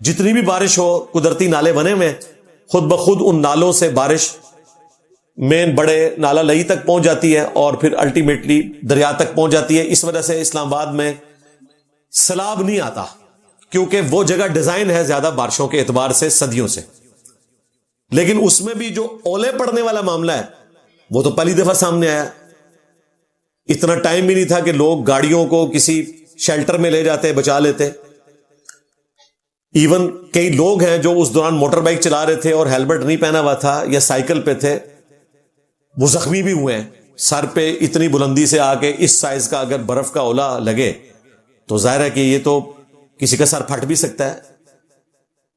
جتنی بھی بارش ہو قدرتی نالے بنے ہوئے ہیں، خود بخود ان نالوں سے بارش مین بڑے نالا لئی تک پہنچ جاتی ہے اور پھر الٹیمیٹلی دریا تک پہنچ جاتی ہے. اس وجہ سے اسلام آباد میں سیلاب نہیں آتا، کیونکہ وہ جگہ ڈیزائن ہے زیادہ بارشوں کے اعتبار سے صدیوں سے. لیکن اس میں بھی جو اولے پڑنے والا معاملہ ہے وہ تو پہلی دفعہ سامنے آیا. اتنا ٹائم بھی نہیں تھا کہ لوگ گاڑیوں کو کسی شیلٹر میں لے جاتے بچا لیتے. ایون کئی لوگ ہیں جو اس دوران موٹر بائک چلا رہے تھے اور ہیلمٹ نہیں پہنا ہوا تھا یا سائیکل پہ تھے، وہ زخمی بھی ہوئے ہیں. سر پہ اتنی بلندی سے آ کے اس سائز کا اگر برف کا اولا لگے تو ظاہر ہے کہ یہ تو کسی کا سر پھٹ بھی سکتا ہے.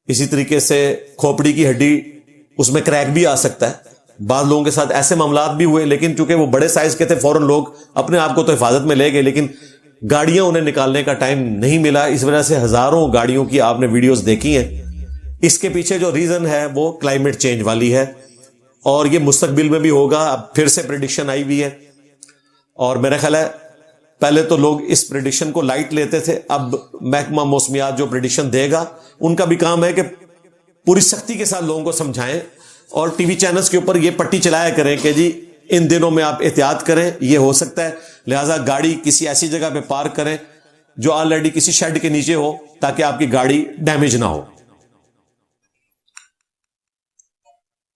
اسی طریقے سے کھوپڑی کی ہڈی اس میں کریک بھی آ سکتا ہے. بعض لوگوں کے ساتھ ایسے معاملات بھی ہوئے، لیکن چونکہ وہ بڑے سائز کے تھے فوراً لوگ اپنے آپ کو تو حفاظت میں لے گئے، لیکن گاڑیاں انہیں نکالنے کا ٹائم نہیں ملا. اس وجہ سے ہزاروں گاڑیوں کی آپ نے ویڈیوز دیکھی ہیں. اس کے پیچھے جو ریزن ہے وہ کلائمیٹ چینج والی ہے، اور یہ مستقبل میں بھی ہوگا. اب پھر سے پریڈکشن آئی ہوئی ہے، اور میرا خیال ہے پہلے تو لوگ اس پریڈکشن کو لائٹ لیتے تھے. اب محکمہ موسمیات جو پریڈکشن دے گا ان کا بھی کام ہے کہ پوری سختی کے ساتھ لوگوں کو سمجھائیں، اور ٹی وی چینلز کے اوپر یہ پٹی چلایا کریں کہ جی ان دنوں میں آپ احتیاط کریں، یہ ہو سکتا ہے، لہٰذا گاڑی کسی ایسی جگہ پہ پارک کریں جو آلریڈی کسی شیڈ کے نیچے ہو تاکہ آپ کی گاڑی ڈیمیج نہ ہو.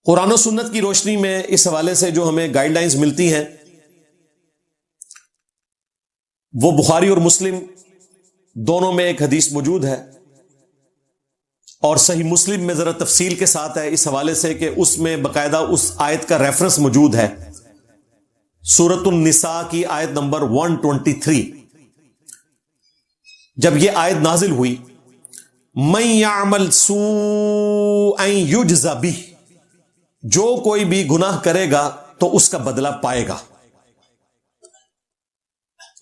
قرآن و سنت کی روشنی میں اس حوالے سے جو ہمیں گائیڈ لائنز ملتی ہیں وہ بخاری اور مسلم دونوں میں ایک حدیث موجود ہے، اور صحیح مسلم میں ذرا تفصیل کے ساتھ ہے اس حوالے سے کہ اس میں باقاعدہ اس آیت کا ریفرنس موجود ہے. سورۃ النساء کی آیت نمبر 123. جب یہ آیت نازل ہوئی، من یعمل سوءا یجز بہ، جو کوئی بھی گناہ کرے گا تو اس کا بدلہ پائے گا.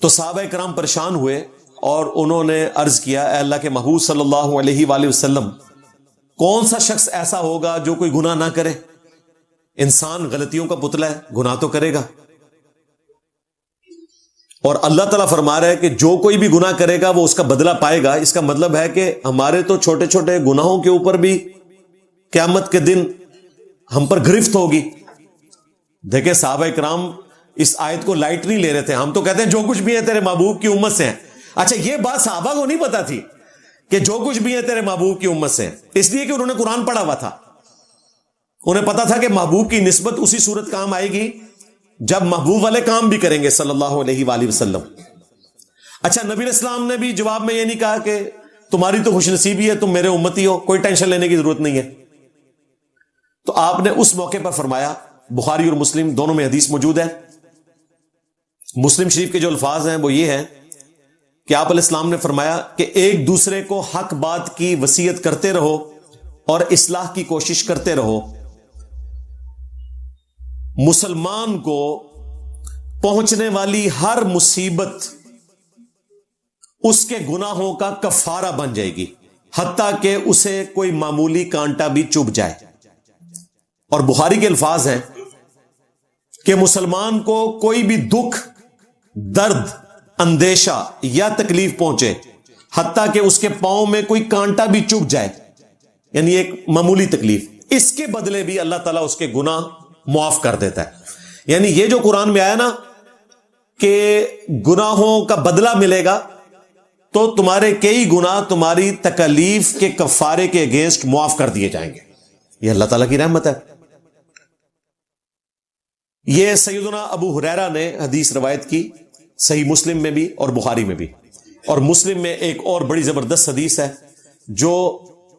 تو صحابہ کرام پریشان ہوئے اور انہوں نے عرض کیا، اے اللہ کے محبوب صلی اللہ علیہ وآلہ وسلم، کون سا شخص ایسا ہوگا جو کوئی گناہ نہ کرے؟ انسان غلطیوں کا پتلا ہے، گناہ تو کرے گا. اور اللہ تعالیٰ فرما رہا ہے کہ جو کوئی بھی گناہ کرے گا وہ اس کا بدلہ پائے گا. اس کا مطلب ہے کہ ہمارے تو چھوٹے چھوٹے گناہوں کے اوپر بھی قیامت کے دن ہم پر گرفت ہوگی. دیکھیں صحابہ کرام اس آیت کو لائٹ نہیں لے رہے تھے. ہم تو کہتے ہیں جو کچھ بھی ہے تیرے محبوب کی امت سے ہیں. اچھا یہ بات صحابہ کو نہیں پتا تھی کہ جو کچھ بھی ہے تیرے محبوب کی امت سے، اس لیے کہ انہوں نے قرآن پڑھا ہوا تھا. انہیں پتا تھا کہ محبوب کی نسبت اسی صورت کام آئے گی جب محبوب والے کام بھی کریں گے صلی اللہ علیہ وآلہ وسلم. اچھا نبی علیہ السلام نے بھی جواب میں یہ نہیں کہا کہ تمہاری تو خوش نصیبی ہے، تم میرے امتی ہو، کوئی ٹینشن لینے کی ضرورت نہیں ہے. تو آپ نے اس موقع پر فرمایا، بخاری اور مسلم دونوں میں حدیث موجود ہے. مسلم شریف کے جو الفاظ ہیں وہ یہ ہیں کہ آپ علیہ السلام نے فرمایا کہ ایک دوسرے کو حق بات کی وصیت کرتے رہو اور اصلاح کی کوشش کرتے رہو. مسلمان کو پہنچنے والی ہر مصیبت اس کے گناہوں کا کفارہ بن جائے گی، حتیٰ کہ اسے کوئی معمولی کانٹا بھی چبھ جائے. اور بخاری کے الفاظ ہیں کہ مسلمان کو کوئی بھی دکھ، درد، اندیشہ یا تکلیف پہنچے، حتیٰ کہ اس کے پاؤں میں کوئی کانٹا بھی چبھ جائے، یعنی ایک معمولی تکلیف، اس کے بدلے بھی اللہ تعالیٰ اس کے گناہ معاف کر دیتا ہے. یعنی یہ جو قرآن میں آیا نا کہ گناہوں کا بدلہ ملے گا، تو تمہارے کئی گناہ تمہاری تکلیف کے کفارے کے اگینسٹ معاف کر دیے جائیں گے. یہ اللہ تعالیٰ کی رحمت ہے. یہ سیدنا ابو ہریرہ نے حدیث روایت کی، صحیح مسلم میں بھی اور بخاری میں بھی. اور مسلم میں ایک اور بڑی زبردست حدیث ہے جو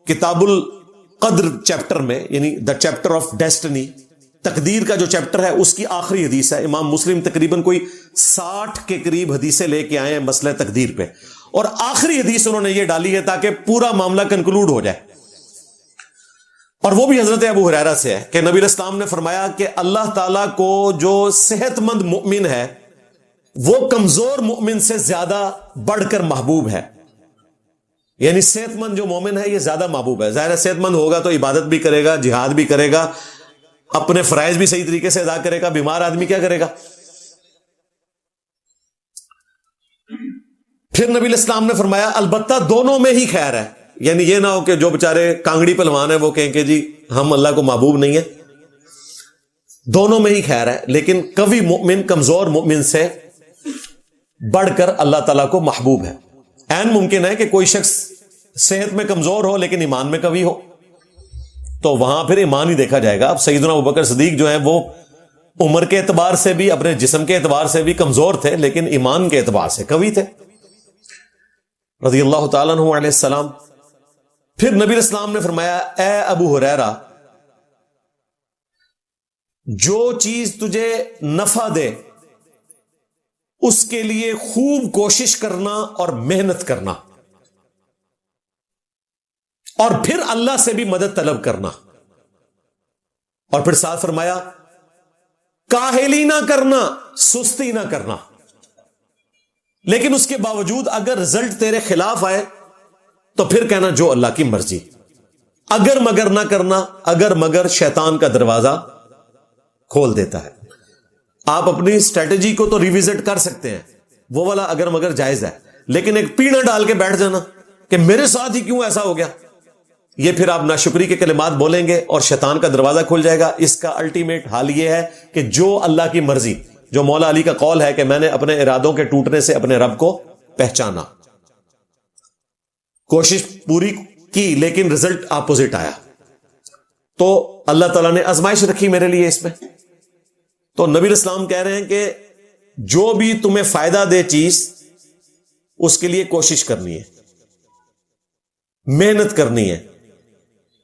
کتاب القدر چیپٹر میں، یعنی دا چیپٹر آف ڈیسٹنی، تقدیر کا جو چیپٹر ہے اس کی آخری حدیث ہے. امام مسلم تقریباً کوئی 60 کے قریب حدیثیں لے کے آئے ہیں مسئلہ تقدیر پہ، اور آخری حدیث انہوں نے یہ ڈالی ہے تاکہ پورا معاملہ کنکلوڈ ہو جائے. اور وہ بھی حضرت ابو ہریرہ سے ہے کہ نبی علیہ السلام نے فرمایا کہ اللہ تعالیٰ کو جو صحت مند مؤمن ہے وہ کمزور مؤمن سے زیادہ بڑھ کر محبوب ہے. یعنی صحت مند جو مومن ہے یہ زیادہ محبوب ہے. ظاہر صحت مند ہوگا تو عبادت بھی کرے گا، جہاد بھی کرے گا، اپنے فرائض بھی صحیح طریقے سے ادا کرے گا. بیمار آدمی کیا کرے گا؟ پھر نبی علیہ السلام نے فرمایا البتہ دونوں میں ہی خیر ہے. یعنی یہ نہ ہو کہ جو بیچارے کانگڑی پہلوان ہیں وہ کہیں کہ جی ہم اللہ کو محبوب نہیں ہے. دونوں میں ہی خیر ہے, لیکن قوی مومن کمزور مومن سے بڑھ کر اللہ تعالیٰ کو محبوب ہے. عین ممکن ہے کہ کوئی شخص صحت میں کمزور ہو لیکن ایمان میں قوی ہو, تو وہاں پھر ایمان ہی دیکھا جائے گا. اب سیدنا ابوبکر صدیق جو ہیں وہ عمر کے اعتبار سے بھی اپنے جسم کے اعتبار سے بھی کمزور تھے, لیکن ایمان کے اعتبار سے قوی تھے رضی اللہ تعالیٰ عنہ علیہ السلام. پھر نبی اسلام نے فرمایا, اے ابو ہریرہ, جو چیز تجھے نفع دے اس کے لیے خوب کوشش کرنا اور محنت کرنا, اور پھر اللہ سے بھی مدد طلب کرنا. اور پھر ساتھ فرمایا, کاہلی نہ کرنا, سستی نہ کرنا, لیکن اس کے باوجود اگر رزلٹ تیرے خلاف آئے تو پھر کہنا جو اللہ کی مرضی. اگر مگر نہ کرنا, اگر مگر شیطان کا دروازہ کھول دیتا ہے. آپ اپنی اسٹریٹجی کو تو ریوزٹ کر سکتے ہیں, وہ والا اگر مگر جائز ہے, لیکن ایک پیڑا ڈال کے بیٹھ جانا کہ میرے ساتھ ہی کیوں ایسا ہو گیا, یہ پھر آپ ناشکری کے کلمات بولیں گے اور شیطان کا دروازہ کھل جائے گا. اس کا الٹیمیٹ حال یہ ہے کہ جو اللہ کی مرضی, جو مولا علی کا قول ہے کہ میں نے اپنے ارادوں کے ٹوٹنے سے اپنے رب کو پہچانا, کوشش پوری کی لیکن رزلٹ اپوزٹ آیا, تو اللہ تعالیٰ نے آزمائش رکھی میرے لیے اس میں. تو نبی اسلام کہہ رہے ہیں کہ جو بھی تمہیں فائدہ دے چیز اس کے لیے کوشش کرنی ہے, محنت کرنی ہے,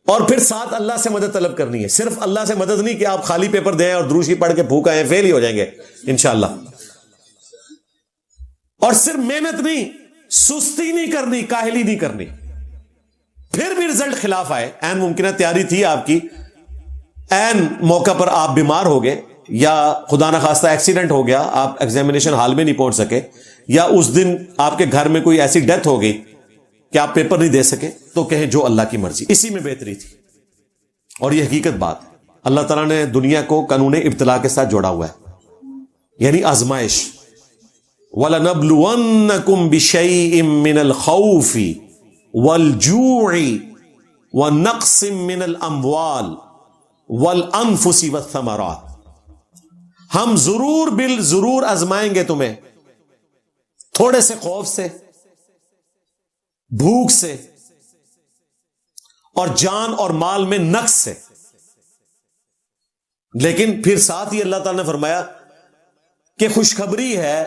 اور پھر ساتھ اللہ سے مدد طلب کرنی ہے. صرف اللہ سے مدد نہیں کہ آپ خالی پیپر دیں اور دروشی پڑھ کے پھونک آئیں, فیل ہی ہو جائیں گے انشاءاللہ. اور صرف محنت نہیں, سستی نہیں کرنی, کاہلی نہیں کرنی. پھر بھی رزلٹ خلاف آئے, این ممکنہ تیاری تھی آپ کی, این موقع پر آپ بیمار ہو گئے, یا خدا نخواستہ ایکسیڈنٹ ہو گیا, آپ ایگزامینیشن ہال میں نہیں پہنچ سکے, یا اس دن آپ کے گھر میں کوئی ایسی ڈیتھ ہو گئی کہ آپ پیپر نہیں دے سکے, تو کہیں جو اللہ کی مرضی. اسی میں بہتری تھی. اور یہ حقیقت بات, اللہ تعالیٰ نے دنیا کو قانون ابتلا کے ساتھ جوڑا ہوا ہے, یعنی آزمائش. وَلَنَبْلُوَنَّكُمْ بِشَيْءٍ مِّنَ الْخَوْفِ وَالْجُوعِ وَنَقْصٍ مِّنَ الْأَمْوَالِ وَالْأَنفُسِ وَالثَّمَرَاتِ. ہم ضرور آزمائیں گے تمہیں, تھوڑے سے خوف سے, بھوک سے, اور جان اور مال میں نقص سے. لیکن پھر ساتھ ہی اللہ تعالی نے فرمایا کہ خوشخبری ہے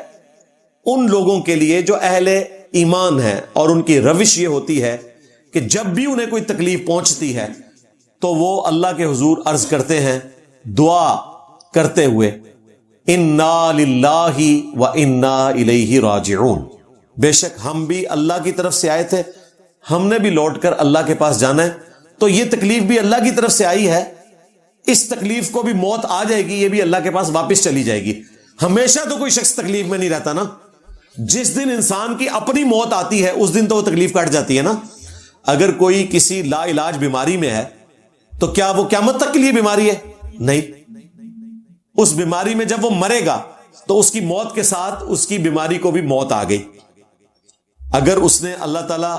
ان لوگوں کے لیے جو اہل ایمان ہیں, اور ان کی روش یہ ہوتی ہے کہ جب بھی انہیں کوئی تکلیف پہنچتی ہے تو وہ اللہ کے حضور عرض کرتے ہیں دعا کرتے ہوئے, انا للہ و انا الیہ راجعون. بے شک ہم بھی اللہ کی طرف سے آئے تھے, ہم نے بھی لوٹ کر اللہ کے پاس جانا ہے. تو یہ تکلیف بھی اللہ کی طرف سے آئی ہے, اس تکلیف کو بھی موت آ جائے گی, یہ بھی اللہ کے پاس واپس چلی جائے گی. ہمیشہ تو کوئی شخص تکلیف میں نہیں رہتا نا. جس دن انسان کی اپنی موت آتی ہے اس دن تو وہ تکلیف کٹ جاتی ہے نا. اگر کوئی کسی لا علاج بیماری میں ہے تو کیا وہ قیامت تک کے لیے بیماری ہے؟ نہیں. اس بیماری میں جب وہ مرے گا تو اس کی موت کے ساتھ اس کی بیماری کو بھی موت آ گئی. اگر اس نے اللہ تعالی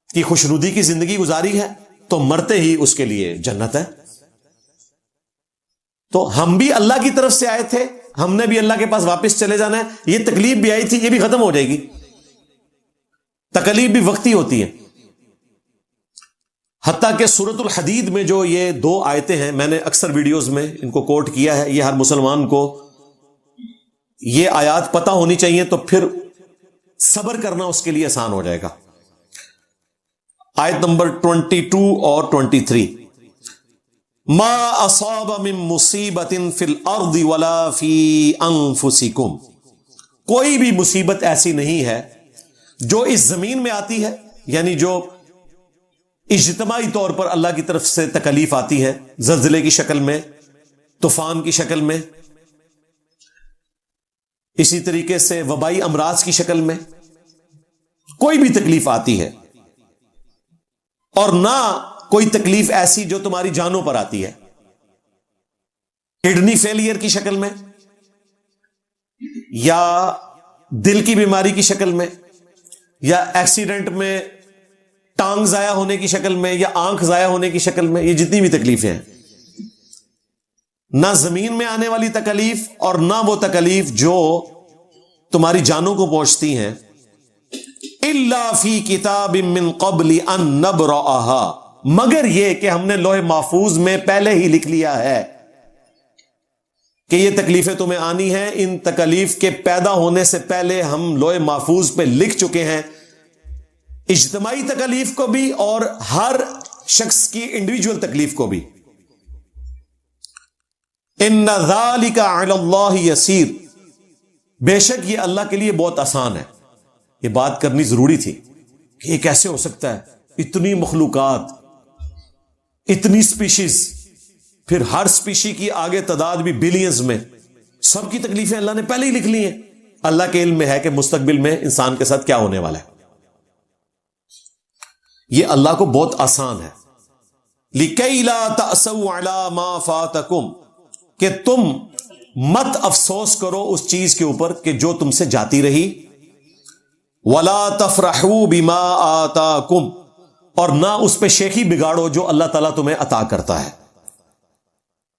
کی خوشنودی کی زندگی گزاری ہے تو مرتے ہی اس کے لیے جنت ہے. تو ہم بھی اللہ کی طرف سے آئے تھے, ہم نے بھی اللہ کے پاس واپس چلے جانا ہے. یہ تکلیف بھی آئی تھی, یہ بھی ختم ہو جائے گی. تکلیف بھی وقتی ہوتی ہے. حتیٰ کہ سورۃ الحدید میں جو یہ 2 آیتیں ہیں, میں نے اکثر ویڈیوز میں ان کو کوٹ کیا ہے. یہ ہر مسلمان کو یہ آیات پتہ ہونی چاہیے, تو پھر صبر کرنا اس کے لیے آسان ہو جائے گا. آیت نمبر 22 اور 23, ما اصاب من مصیبت فی الارض ولا فی انفسکم. کوئی بھی مصیبت ایسی نہیں ہے جو اس زمین میں آتی ہے, یعنی جو اجتماعی طور پر اللہ کی طرف سے تکلیف آتی ہے, زلزلے کی شکل میں, طوفان کی شکل میں, اسی طریقے سے وبائی امراض کی شکل میں, کوئی بھی تکلیف آتی ہے. اور نہ کوئی تکلیف ایسی جو تمہاری جانوں پر آتی ہے, کڈنی فیلئر کی شکل میں, یا دل کی بیماری کی شکل میں, یا ایکسیڈنٹ میں ٹانگ ضائع ہونے کی شکل میں یا آنکھ ضائع ہونے کی شکل میں، یہ جتنی بھی تکلیفیں ہیں، نہ زمین میں آنے والی تکلیف اور نہ وہ تکلیف جو تمہاری جانوں کو پہنچتی ہیں، الا فی کتاب من قبل ان نبرأها، مگر یہ کہ ہم نے لوح محفوظ میں پہلے ہی لکھ لیا ہے کہ یہ تکلیفیں تمہیں آنی ہیں. ان تکلیف کے پیدا ہونے سے پہلے ہم لوح محفوظ پہ لکھ چکے ہیں، اجتماعی تکلیف کو بھی اور ہر شخص کی انڈیویجول تکلیف کو بھی. ان ذالک علی اللہ یسیر، بے شک یہ اللہ کے لیے بہت آسان ہے. یہ بات کرنی ضروری تھی کہ یہ کیسے ہو سکتا ہے، اتنی مخلوقات، اتنی سپیشیز، پھر ہر سپیشی کی آگے تعداد بھی بلینز میں، سب کی تکلیفیں اللہ نے پہلے ہی لکھ لی ہیں. اللہ کے علم میں ہے کہ مستقبل میں انسان کے ساتھ کیا ہونے والا ہے. یہ اللہ کو بہت آسان ہے. لِكَيْ لَا تَأْسَوْا عَلَى مَا فَاتَكُمْ، کہ تم مت افسوس کرو اس چیز کے اوپر کہ جو تم سے جاتی رہی. وَلَا تَفْرَحُوا بِمَا آتَاكُمْ، اور نہ اس پہ شیخی بگاڑو جو اللہ تعالیٰ تمہیں عطا کرتا ہے.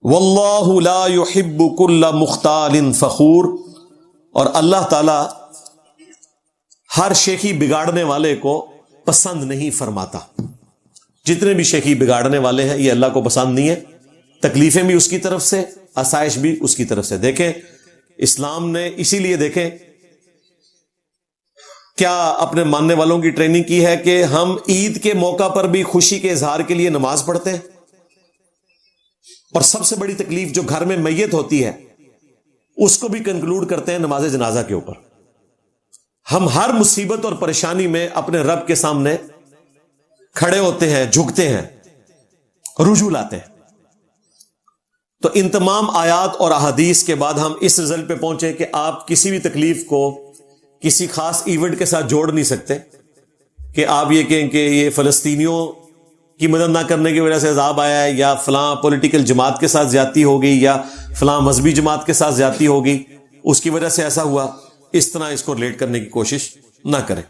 وَاللَّهُ لَا يُحِبُّ كُلَّ مُخْتَالٍ فَخُورٍ، اور اللہ تعالیٰ ہر شیخی بگاڑنے والے کو پسند نہیں فرماتا. جتنے بھی شیخی بگاڑنے والے ہیں یہ اللہ کو پسند نہیں ہے. تکلیفیں بھی اس کی طرف سے، آسائش بھی اس کی طرف سے. دیکھیں اسلام نے اسی لیے دیکھیں کیا اپنے ماننے والوں کی ٹریننگ کی ہے کہ ہم عید کے موقع پر بھی خوشی کے اظہار کے لیے نماز پڑھتے ہیں، اور سب سے بڑی تکلیف جو گھر میں میت ہوتی ہے اس کو بھی کنکلوڈ کرتے ہیں نماز جنازہ کے اوپر. ہم ہر مصیبت اور پریشانی میں اپنے رب کے سامنے کھڑے ہوتے ہیں، جھکتے ہیں، رجوع لاتے ہیں. تو ان تمام آیات اور احادیث کے بعد ہم اس رزلٹ پہ پہنچے کہ آپ کسی بھی تکلیف کو کسی خاص ایونٹ کے ساتھ جوڑ نہیں سکتے کہ آپ یہ کہیں کہ یہ فلسطینیوں کی مدد نہ کرنے کی وجہ سے عذاب آیا ہے، یا فلاں پولیٹیکل جماعت کے ساتھ زیادتی ہو گئی، یا فلاں مذہبی جماعت کے ساتھ زیادتی ہو گئی، اس کی وجہ سے ایسا ہوا. اس طرح اس کو ریلیٹ کرنے کی کوشش نہ کریں.